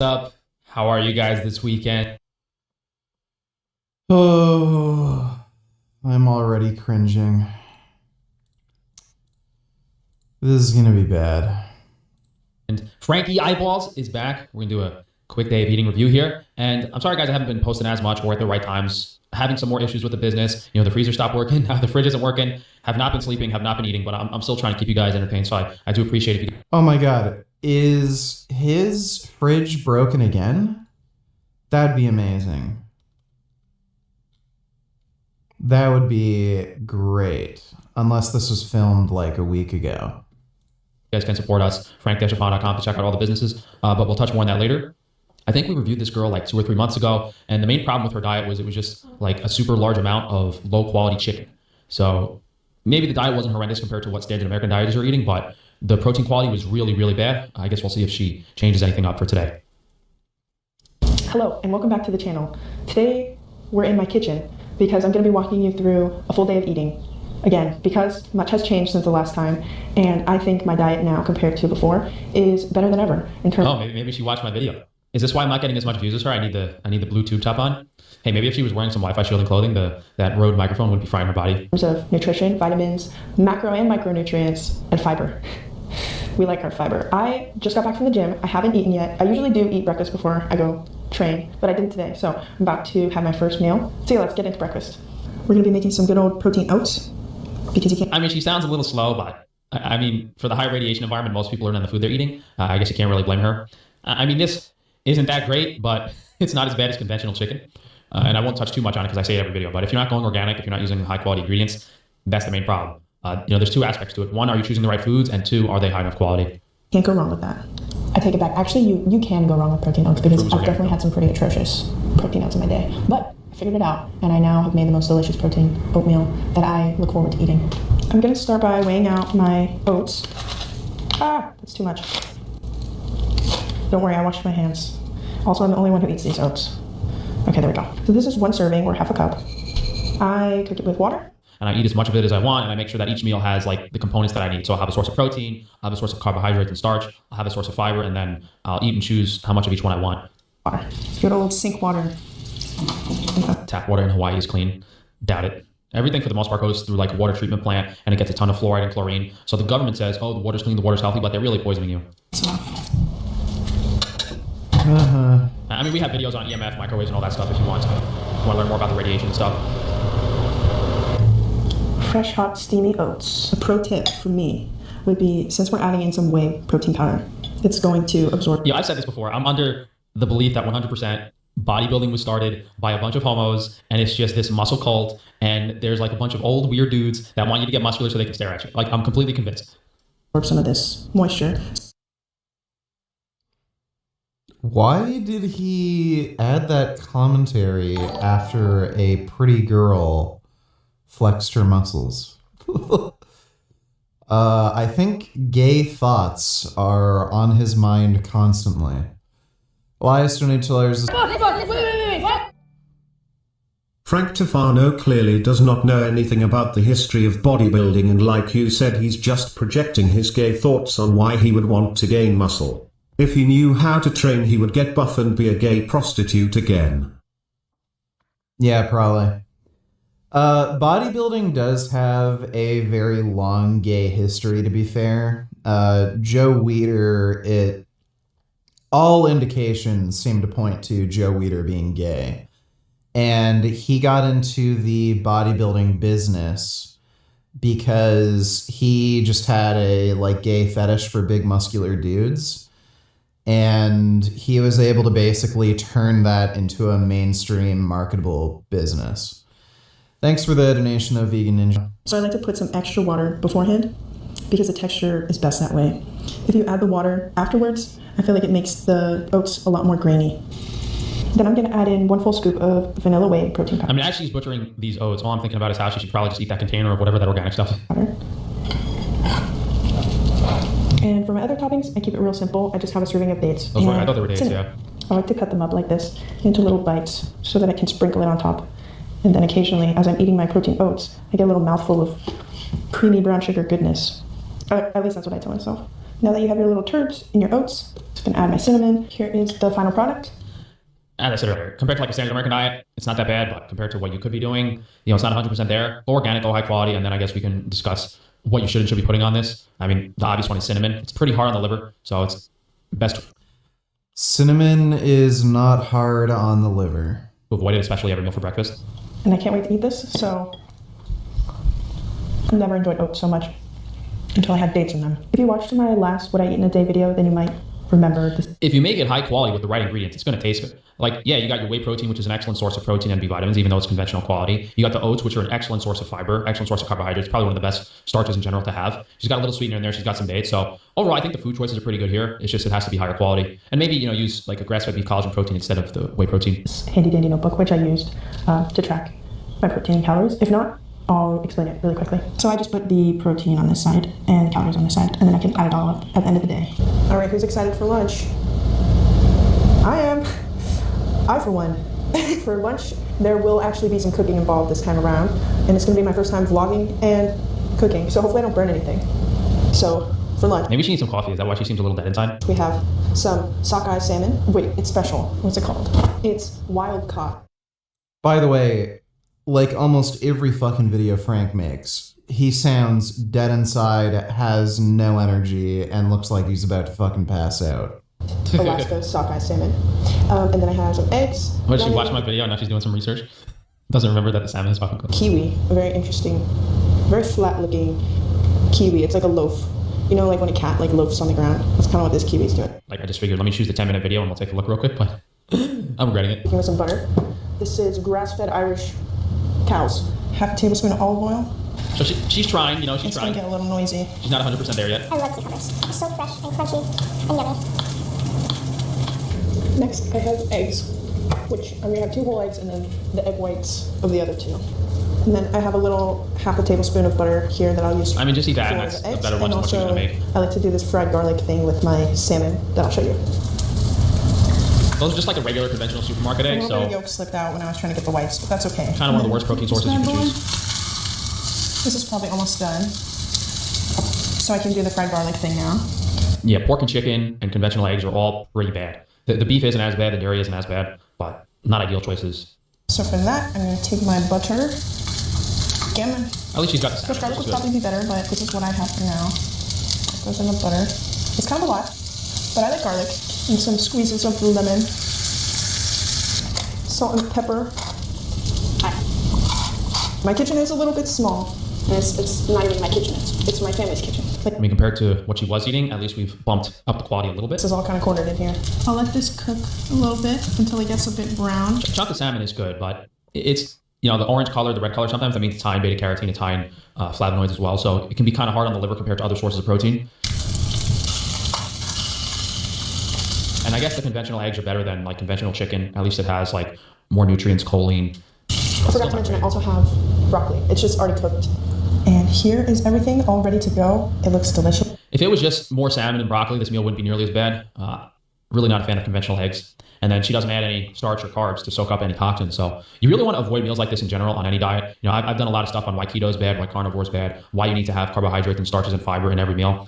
Up? How are you guys this weekend? Oh, I'm already cringing. This is gonna be bad. And Frankie Eyeballs is back. We're gonna do a quick day of eating review here. And I'm sorry guys, I haven't been posting as much or at the right times. Having some more issues with the business. You know, the freezer stopped working, now the fridge isn't working. Have not been sleeping, have not been eating, but I'm still trying to keep you guys entertained. So I do appreciate if you. Oh my god, is his fridge broken again? That'd be amazing. That would be great. Unless this was filmed like a week ago. You guys can support us, frank-afan.com, to check out all the businesses, but we'll touch more on that later. I think we reviewed this girl like 2 or 3 months ago, and the main problem with her diet was it was just like a super large amount of low quality chicken. So maybe the diet wasn't horrendous compared to what standard American dieters are eating, but the protein quality was really, really bad. I guess we'll see if she changes anything up for today. Hello, and welcome back to the channel. Today, we're in my kitchen because I'm going to be walking you through a full day of eating. Again, because much has changed since the last time, and I think my diet now compared to before is better than ever in terms. Oh, maybe she watched my video. Is this why I'm not getting as much views as her? I need the blue tube top on. Hey, maybe if she was wearing some Wi-Fi shielding clothing, that Rode microphone wouldn't be frying her body. In terms of nutrition, vitamins, macro and micronutrients, and fiber. We like our fiber. I just got back from the gym. I haven't eaten yet. I usually do eat breakfast before I go train, but I didn't today, so I'm about to have my first meal. So yeah, let's get into breakfast. We're gonna be making some good old protein oats because you can't. I mean, she sounds a little slow, but I mean, for the high radiation environment, most people are on the food they're eating. I guess you can't really blame her. I mean, this isn't that great, but it's not as bad as conventional chicken. And I won't touch too much on it because I say it every video, but if you're not going organic, if you're not using high quality ingredients, that's the main problem. You know, there's 2 aspects to it. 1, are you choosing the right foods? And 2, are they high enough quality? Can't go wrong with that. I take it back. Actually, you can go wrong with protein oats because I've definitely had some pretty atrocious protein oats in my day. But I figured it out, and I now have made the most delicious protein oatmeal that I look forward to eating. I'm going to start by weighing out my oats. Ah, that's too much. Don't worry, I washed my hands. Also, I'm the only one who eats these oats. Okay, there we go. So this is 1 serving, or half a cup. I cook it with water. And I eat as much of it as I want, and I make sure that each meal has like the components that I need. So I'll have a source of protein, I'll have a source of carbohydrates and starch, I'll have a source of fiber, and then I'll eat and choose how much of each one I want. Water. Good old sink water. Tap water in Hawaii is clean. Doubt it. Everything for the most part goes through like a water treatment plant, and it gets a ton of fluoride and chlorine. So the government says, oh, the water's clean, the water's healthy, but they're really poisoning you. I mean, we have videos on EMF, microwaves, and all that stuff if you want to learn more about the radiation and stuff. Fresh, hot, steamy oats. A pro tip for me would be, since we're adding in some whey protein powder, it's going to absorb. Yeah, I've said this before. I'm under the belief that 100% bodybuilding was started by a bunch of homos, and it's just this muscle cult, and there's like a bunch of old weird dudes that want you to get muscular so they can stare at you. Like, I'm completely convinced. Absorb some of this moisture. Why did he add that commentary after a pretty girl flexed her muscles? I think gay thoughts are on his mind constantly. Elias donated $2. What? Frank Tufano clearly does not know anything about the history of bodybuilding, and like you said, he's just projecting his gay thoughts on why he would want to gain muscle. If he knew how to train, he would get buff and be a gay prostitute again. Yeah, probably. Bodybuilding does have a very long gay history, to be fair. Joe Weider, all indications seem to point to Joe Weider being gay. And he got into the bodybuilding business because he just had a gay fetish for big muscular dudes. And he was able to basically turn that into a mainstream marketable business. Thanks for the donation of Vegan Ninja. So I like to put some extra water beforehand because the texture is best that way. If you add the water afterwards, I feel like it makes the oats a lot more grainy. Then I'm going to add in 1 full scoop of vanilla whey protein powder. I mean, as she's butchering these oats, all I'm thinking about is how she should probably just eat that container of whatever that organic stuff is. And for my other toppings, I keep it real simple. I just have a serving of dates. Oh, sorry, I thought they were dates, yeah. I like to cut them up like this into little bites so that I can sprinkle it on top. And then occasionally, as I'm eating my protein oats, I get a little mouthful of creamy brown sugar goodness. At least that's what I tell myself. Now that you have your little turds in your oats, Just gonna add my cinnamon. Here is the final product. As I said earlier, compared to like a standard American diet, it's not that bad, but compared to what you could be doing, it's not 100% there. Go organic, go high quality, and then I guess we can discuss what you should and should be putting on this. I mean, the obvious one is cinnamon. It's pretty hard on the liver, so it's best Cinnamon is not hard on the liver. to avoid it, especially every meal for breakfast. And I can't wait to eat this, so I've never enjoyed oats so much until I had dates in them. If you watched my last What I Eat in a Day video, then you might remember this. If you make it high quality with the right ingredients, it's going to taste good. Like, yeah, you got your whey protein, which is an excellent source of protein and B vitamins, even though it's conventional quality. You got the oats, which are an excellent source of fiber, excellent source of carbohydrates, probably one of the best starches in general to have. She's got a little sweetener in there. She's got some dates. So overall, I think the food choices are pretty good here. It's just it has to be higher quality. And maybe, use like a grass-fed beef collagen protein instead of the whey protein. Handy dandy notebook, which I used to track my protein and calories. If not, I'll explain it really quickly. So I just put the protein on this side and the calories on this side, and then I can add it all up at the end of the day. All right, who's excited for lunch? I am. I, for one. For lunch, there will actually be some cooking involved this time around, and it's going to be my first time vlogging and cooking, so hopefully I don't burn anything. So, for lunch, Maybe she needs some coffee. Is that why she seems a little dead inside? we have some sockeye salmon. Wait, it's special. What's it called? It's wild caught. By the way, like almost every fucking video Frank makes, he sounds dead inside, has no energy, and looks like he's about to fucking pass out. Alaska sockeye salmon. And then I have some eggs. What, did she lemon, watch my video and now she's doing some research? Doesn't remember that the salmon is fucking good. kiwi, a very interesting, very flat looking kiwi. It's like a loaf. Like when a cat loafs on the ground. That's kind of what this kiwi's doing. Like, I just figured, let me choose the 10-minute video and we'll take a look real quick, but I'm regretting it. Give me some butter. This is grass-fed Irish cows. Half a tablespoon of olive oil. So she's trying, she's It's gonna trying. get a little noisy. She's not 100% there yet. I love cucumbers. They're so fresh and crunchy and yummy. Next, I have eggs, which I'm gonna have 2 whole eggs and then the egg whites of the other 2. And then I have a little half a tablespoon of butter here that I'll use. I mean, just eat that, for and that's the a eggs. better one And than what you're also, gonna make. I like to do this fried garlic thing with my salmon that I'll show you. Those are just like a regular conventional supermarket A egg, little bit of so yolk slipped out when I was trying to get the whites, but that's okay. kind of one of the worst protein sources you can choose. This is probably almost done. So I can do the fried garlic thing now. Yeah, pork and chicken and conventional eggs are all pretty bad. The beef isn't as bad, the dairy isn't as bad, but not ideal choices. So for that, I'm gonna take my butter. Again, At least she's got the Fresh salmon, garlic which would is probably good. be better, but this is what I have for now. It goes in the butter. It's kind of a lot, but I like garlic. And some squeezes of lemon. Salt and pepper. My kitchen is a little bit small. And it's not even my kitchen, it's my family's kitchen. I mean, compared to what she was eating, at least we've bumped up the quality a little bit. This is all kind of cornered in here. I'll let this cook a little bit until it gets a bit brown. Chocolate salmon is good, but it's, the orange color, the red color, sometimes that means it's high in beta carotene, it's high in flavonoids as well. So it can be kind of hard on the liver compared to other sources of protein. And I guess the conventional eggs are better than conventional chicken. At least it has more nutrients, choline. I forgot to mention I also have broccoli. It's just already cooked. And here is everything all ready to go. It looks delicious. If it was just more salmon and broccoli, this meal wouldn't be nearly as bad. Really not a fan of conventional eggs. And then she doesn't add any starch or carbs to soak up any toxins. So you really want to avoid meals like this in general on any diet. I've done a lot of stuff on why keto is bad, why carnivore is bad, why you need to have carbohydrates and starches and fiber in every meal.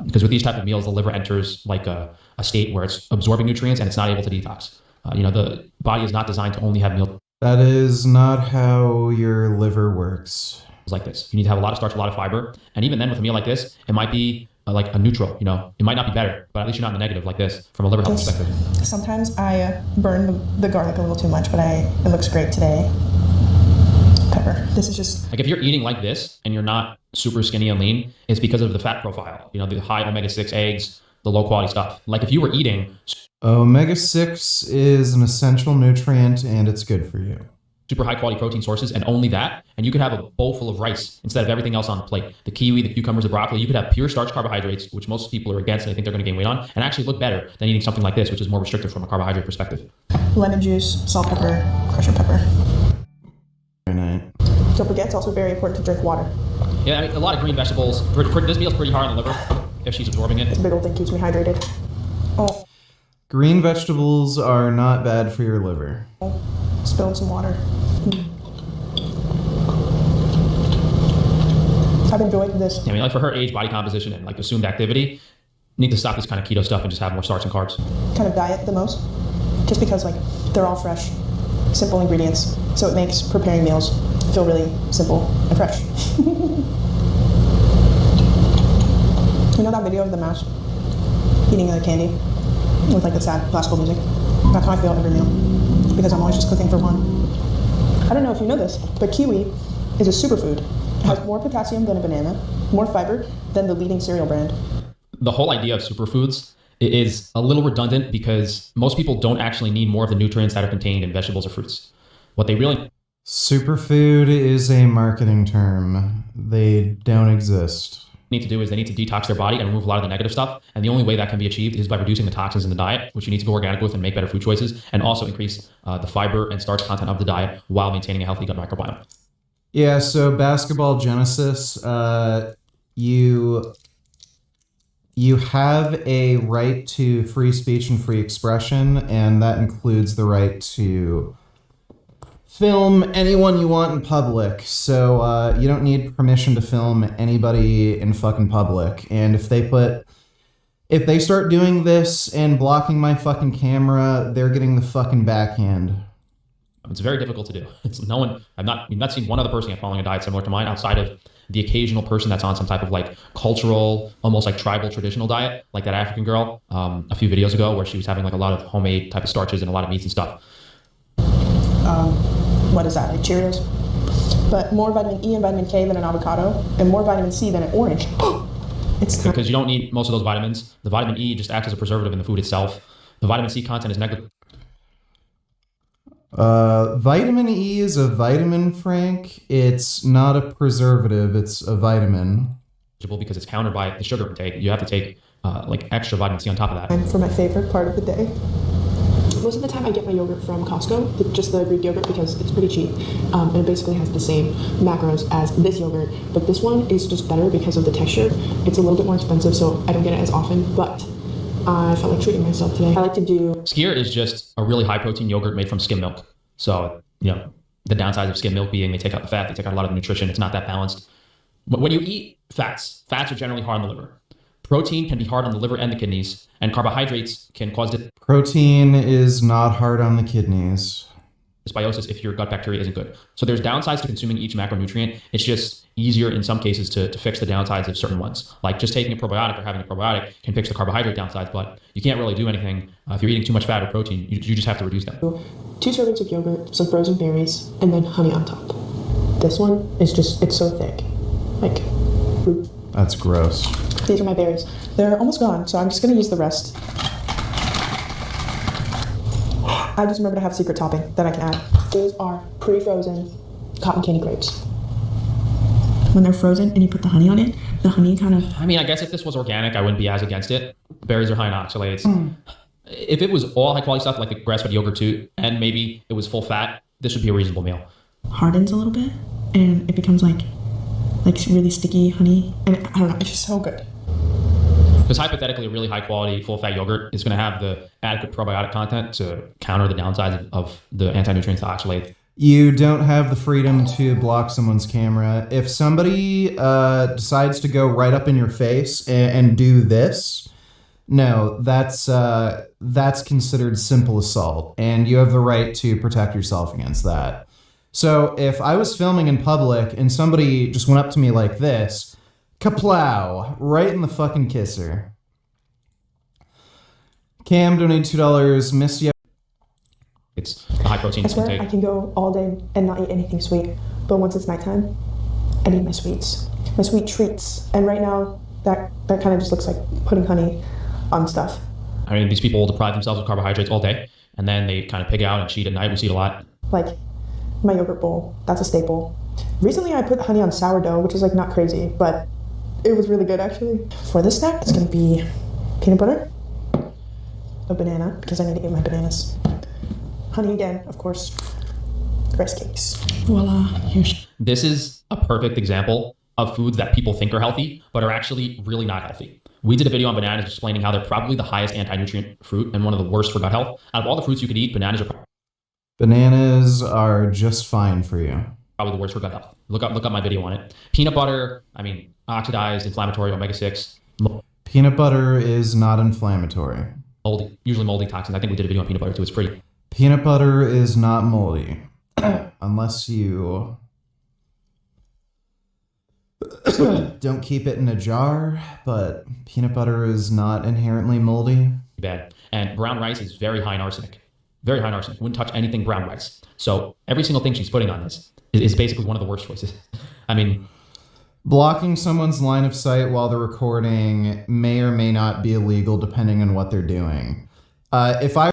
Because with these type of meals, the liver enters a state where it's absorbing nutrients and it's not able to detox. The body is not designed to only have meals That is not how your liver works. like this. You need to have a lot of starch, a lot of fiber. And even then with a meal like this, it might be a neutral, it might not be better, but at least you're not in the negative like this from a liver health perspective. Sometimes I burn the garlic a little too much, but it looks great today. Pepper. This is just If you're eating like this and you're not super skinny and lean, it's because of the fat profile, the high omega-6 eggs, the low quality stuff. If you were eating Omega-6 is an essential nutrient and it's good for you. super high quality protein sources and only that, and you could have a bowl full of rice instead of everything else on the plate. The kiwi, the cucumbers, the broccoli, you could have pure starch carbohydrates, which most people are against and they think they're going to gain weight on, and actually look better than eating something like this, which is more restrictive from a carbohydrate perspective. lemon juice, salt, pepper, crushed pepper. Very nice. Don't forget, it's also very important to drink water. Yeah, I mean, a lot of green vegetables. This meal's pretty hard on the liver if she's absorbing it. This big old thing keeps me hydrated. Oh, Green vegetables are not bad for your liver. spilling some water. I've enjoyed this. I mean, for her age, body composition, and assumed activity, need to stop this kind of keto stuff and just have more starch and carbs. kind of diet the most, just because like they're all fresh, simple ingredients, so it makes preparing meals feel really simple and fresh. You know that video of the mouse eating a candy with like the sad classical music? That's how I feel every meal, because I'm always just cooking for one. I don't know if you know this, but kiwi is a superfood. It has more potassium than a banana, more fiber than the leading cereal brand. The whole idea of superfoods is a little redundant because most people don't actually need more of the nutrients that are contained in vegetables or fruits. What they really Superfood is a marketing term. They don't exist. need to do is they need to detox their body and remove a lot of the negative stuff. And the only way that can be achieved is by reducing the toxins in the diet, which you need to go organic with and make better food choices, and also increase the fiber and starch content of the diet while maintaining a healthy gut microbiome. Yeah, so Basketball Genesis, you have a right to free speech and free expression, and that includes the right to film anyone you want in public. So you don't need permission to film anybody in fucking public. And if they start doing this and blocking my fucking camera, they're getting the fucking backhand. It's very difficult to do. It's no one. I've not seen one other person yet following a diet similar to mine, outside of the occasional person that's on some type of like cultural, almost like tribal traditional diet, like that African girl a few videos ago, where she was having like a lot of homemade type of starches and a lot of meats and stuff. What is that, like Cheerios? But more vitamin E and vitamin K than an avocado, and more vitamin C than an orange. It's Because you don't need most of those vitamins. The vitamin E just acts as a preservative in the food itself. The vitamin C content is negligible Vitamin E is a vitamin, Frank. It's not a preservative, it's a vitamin. because it's countered by the sugar intake. You have to take like extra vitamin C on top of that. time for my favorite part of the day. Most of the time I get my yogurt from Costco, just the Greek yogurt, because it's pretty cheap. And it basically has the same macros as this yogurt, but this one is just better because of the texture. It's a little bit more expensive, so I don't get it as often, but I felt like treating myself today. I like to do... Skyr is just a really high protein yogurt made from skim milk. So, you know, the downsides of skim milk being they take out the fat, they take out a lot of the nutrition. It's not that balanced. But when you eat fats are generally hard on the liver. Protein can be hard on the liver and the kidneys, and carbohydrates can cause Protein is not hard on the kidneys. dysbiosis if your gut bacteria isn't good. So there's downsides to consuming each macronutrient. It's just easier in some cases to fix the downsides of certain ones. Like just taking a probiotic or having a probiotic can fix the carbohydrate downsides, but you can't really do anything if you're eating too much fat or protein. You just have to reduce them. 2 servings of yogurt, some frozen berries, and then honey on top. This one is just, it's so thick. Like, That's gross. these are my berries. They're almost gone, so I'm just gonna use the rest. I just remembered I have a secret topping that I can add. These are pre-frozen cotton candy grapes. When they're frozen and you put the honey on it, the honey kind of... I mean, I guess if this was organic, I wouldn't be as against it. Berries are high in oxalates. If it was all high quality stuff like the grass-fed yogurt too, and maybe it was full fat, this would be a reasonable meal. hardens a little bit, and it becomes like really sticky honey, and I don't know, it's just so good. Because hypothetically, a really high quality full fat yogurt is going to have the adequate probiotic content to counter the downsides of the anti-nutrients, the oxalate. You don't have the freedom to block someone's camera. If somebody decides to go right up in your face and do this, no, that's considered simple assault, and you have the right to protect yourself against that. So if I was filming in public and somebody just went up to me like this, kaplow, right in the fucking kisser. Cam donated $2. Miss you. It's a high protein I swear I intake. can go all day and not eat anything sweet, but once it's nighttime, I need my sweets, my sweet treats. And right now, that kind of just looks like putting honey on stuff. I mean, these people deprive themselves of carbohydrates all day, and then they kind of pig out and cheat at night. We see it a lot. Like my yogurt bowl, that's a staple. Recently, I put honey on sourdough, which is like not crazy, but it was really good actually. For this snack, it's gonna be peanut butter, a banana, because I need to eat my bananas. Honey again, of course, rice cakes. Voila, here's... This is a perfect example of foods that people think are healthy, but are actually really not healthy. We did a video on bananas explaining how they're probably the highest anti-nutrient fruit and one of the worst for gut health. Out of all the fruits you could eat, bananas are just fine for you. probably the worst for gut health. Look up my video on it. Peanut butter, I mean, oxidized, inflammatory, omega-6. Peanut butter is not inflammatory. Moldy, usually moldy toxins. I think we did a video on peanut butter too. It's pretty. Peanut butter is not moldy. Unless you don't keep it in a jar, but peanut butter is not inherently moldy. Bad. And brown rice is very high in arsenic. Very high in arsenic. Wouldn't touch anything brown rice. So every single thing she's putting on this is basically one of the worst choices. I mean, Blocking someone's line of sight while they're recording may or may not be illegal depending on what they're doing. The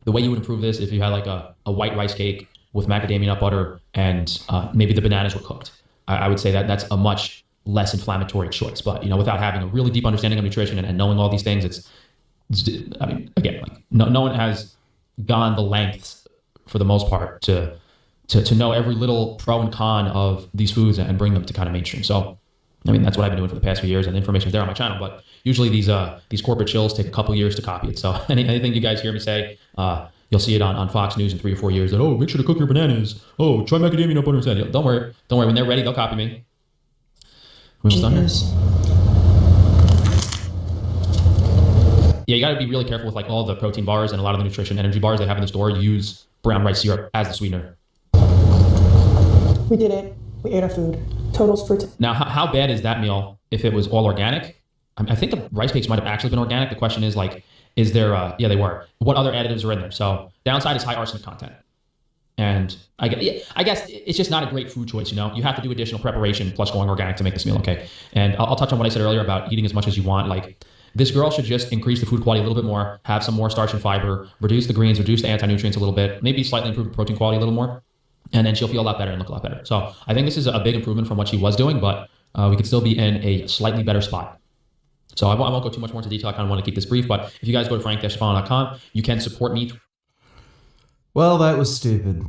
way you would improve this, if you had like a white rice cake with macadamia nut butter and maybe the bananas were cooked, I would say that that's a much less inflammatory choice. But, you know, without having a really deep understanding of nutrition and knowing all these things, I mean, again, like no one has gone the lengths for the most part to know every little pro and con of these foods and bring them to kind of mainstream. So, I mean, that's what I've been doing for the past few years, and the information is there on my channel. But usually these corporate chills take a couple years to copy it. So anything you guys hear me say, you'll see it on Fox News in 3 or 4 years. That, oh, make sure to cook your bananas. Oh, try macadamia nut butter instead. Don't worry. When they're ready, they'll copy me. We almost done here? Yeah, you got to be really careful with like all the protein bars and a lot of the nutrition energy bars they have in the store. Use brown rice syrup as the sweetener. We did it. We ate our food. Totals for Now, how bad is that meal if it was all organic? I think the rice cakes might have actually been organic. The question is like, is there, yeah, they were. What other additives are in there? So downside is high arsenic content. And I guess it's just not a great food choice, you know? You have to do additional preparation plus going organic to make this meal okay. And I'll touch on what I said earlier about eating as much as you want. Like, this girl should just increase the food quality a little bit more, have some more starch and fiber, reduce the greens, reduce the anti-nutrients a little bit, maybe slightly improve the protein quality a little more. And then she'll feel a lot better and look a lot better. So I think this is a big improvement from what she was doing, but we could still be in a slightly better spot. So I won't go too much more into detail. I kind of want to keep this brief, but if you guys go to frank-stefano.com, you can support me. Well, that was stupid.